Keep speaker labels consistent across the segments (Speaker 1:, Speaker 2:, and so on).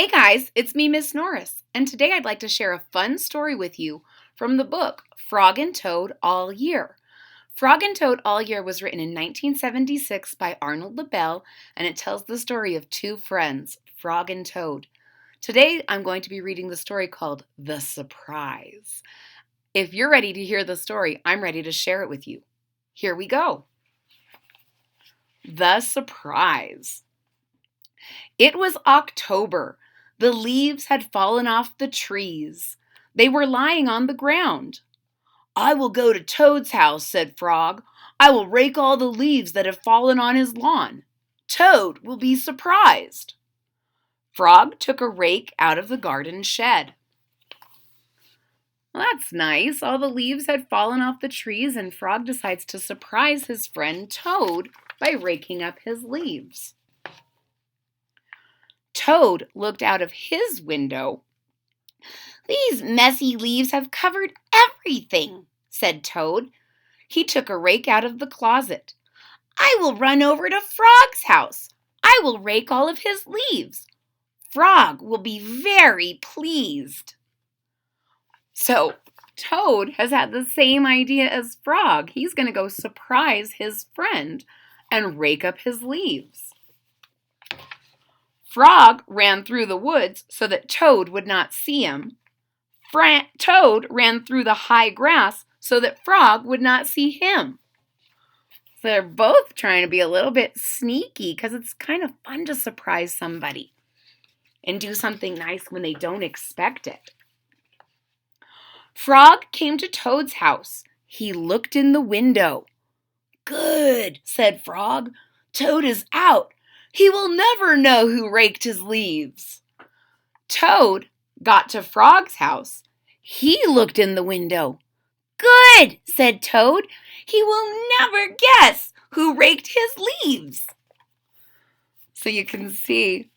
Speaker 1: Hey guys, it's me, Miss Norris, and today I'd like to share a fun story with you from the book Frog and Toad All Year. Frog and Toad All Year was written in 1976 by Arnold Lobel, and it tells the story of two friends, Frog and Toad. Today I'm going to be reading the story called The Surprise. If you're ready to hear the story, I'm ready to share it with you. Here we go. The Surprise. It was October. The leaves had fallen off the trees. They were lying on the ground. "I will go to Toad's house," said Frog. "I will rake all the leaves that have fallen on his lawn. Toad will be surprised." Frog took a rake out of the garden shed. Well, that's nice. All the leaves had fallen off the trees, and Frog decides to surprise his friend Toad by raking up his leaves. Toad looked out of his window. "These messy leaves have covered everything," said Toad. He took a rake out of the closet. "I will run over to Frog's house. I will rake all of his leaves. Frog will be very pleased." So Toad has had the same idea as Frog. He's going to go surprise his friend and rake up his leaves. Frog ran through the woods so that Toad would not see him. Toad ran through the high grass so that Frog would not see him. So they're both trying to be a little bit sneaky because it's kind of fun to surprise somebody and do something nice when they don't expect it. Frog came to Toad's house. He looked in the window. "Good," said Frog. "Toad is out. He will never know who raked his leaves." Toad got to Frog's house. He looked in the window. "Good," said Toad. "He will never guess who raked his leaves." So you can see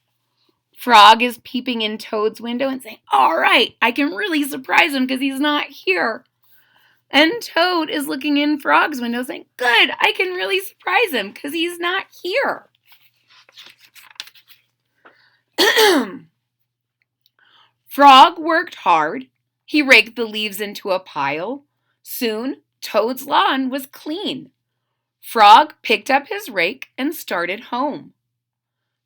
Speaker 1: Frog is peeping in Toad's window and saying, "All right, I can really surprise him because he's not here." And Toad is looking in Frog's window saying, "Good, I can really surprise him because he's not here." Frog worked hard. He raked the leaves into a pile. Soon, Toad's lawn was clean. Frog picked up his rake and started home.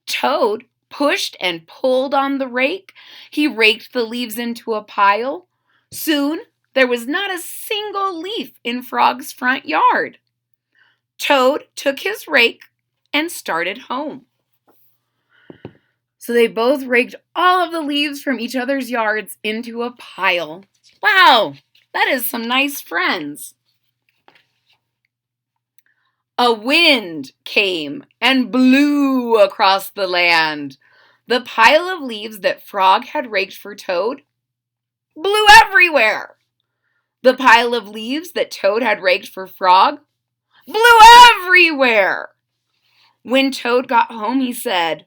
Speaker 1: Toad pushed and pulled on the rake. He raked the leaves into a pile. Soon, there was not a single leaf in Frog's front yard. Toad took his rake and started home. So they both raked all of the leaves from each other's yards into a pile. Wow, that is some nice friends. A wind came and blew across the land. The pile of leaves that Frog had raked for Toad blew everywhere. The pile of leaves that Toad had raked for Frog blew everywhere. When Toad got home, he said,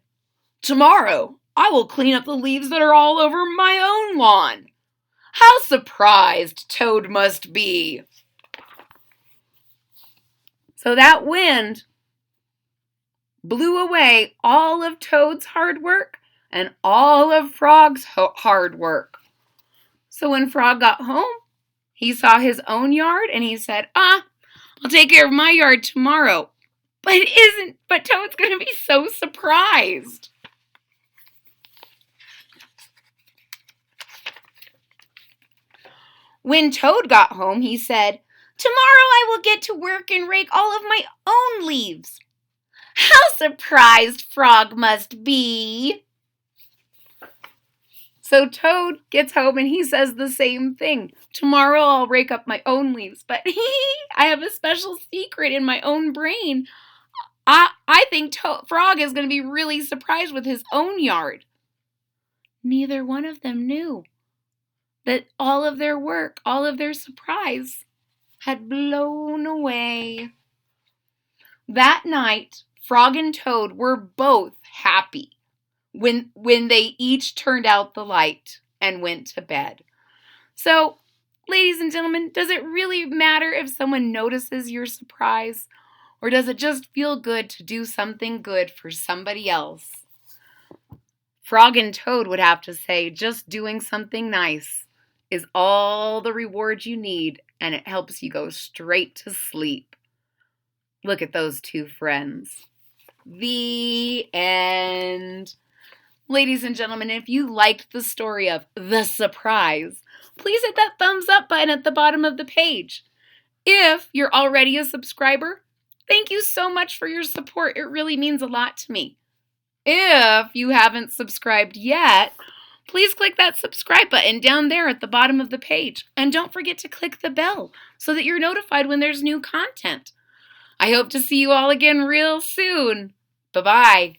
Speaker 1: "Tomorrow, I will clean up the leaves that are all over my own lawn." How surprised Toad must be. So that wind blew away all of Toad's hard work and all of Frog's hard work. So when Frog got home, he saw his own yard and he said, "I'll take care of my yard tomorrow." But Toad's going to be so surprised. When Toad got home, he said, "Tomorrow I will get to work and rake all of my own leaves." How surprised Frog must be. So Toad gets home and he says the same thing. "Tomorrow I'll rake up my own leaves, but I have a special secret in my own brain. I think Frog is going to be really surprised with his own yard." Neither one of them knew that all of their work, all of their surprise had blown away. That night, Frog and Toad were both happy when they each turned out the light and went to bed. So, ladies and gentlemen, does it really matter if someone notices your surprise? Or does it just feel good to do something good for somebody else? Frog and Toad would have to say, just doing something nice is all the reward you need, and it helps you go straight to sleep. Look at those two friends. The end. Ladies and gentlemen, if you liked the story of The Surprise, please hit that thumbs up button at the bottom of the page. If you're already a subscriber, thank you so much for your support. It really means a lot to me. If you haven't subscribed yet, please click that subscribe button down there at the bottom of the page. And don't forget to click the bell so that you're notified when there's new content. I hope to see you all again real soon. Bye-bye.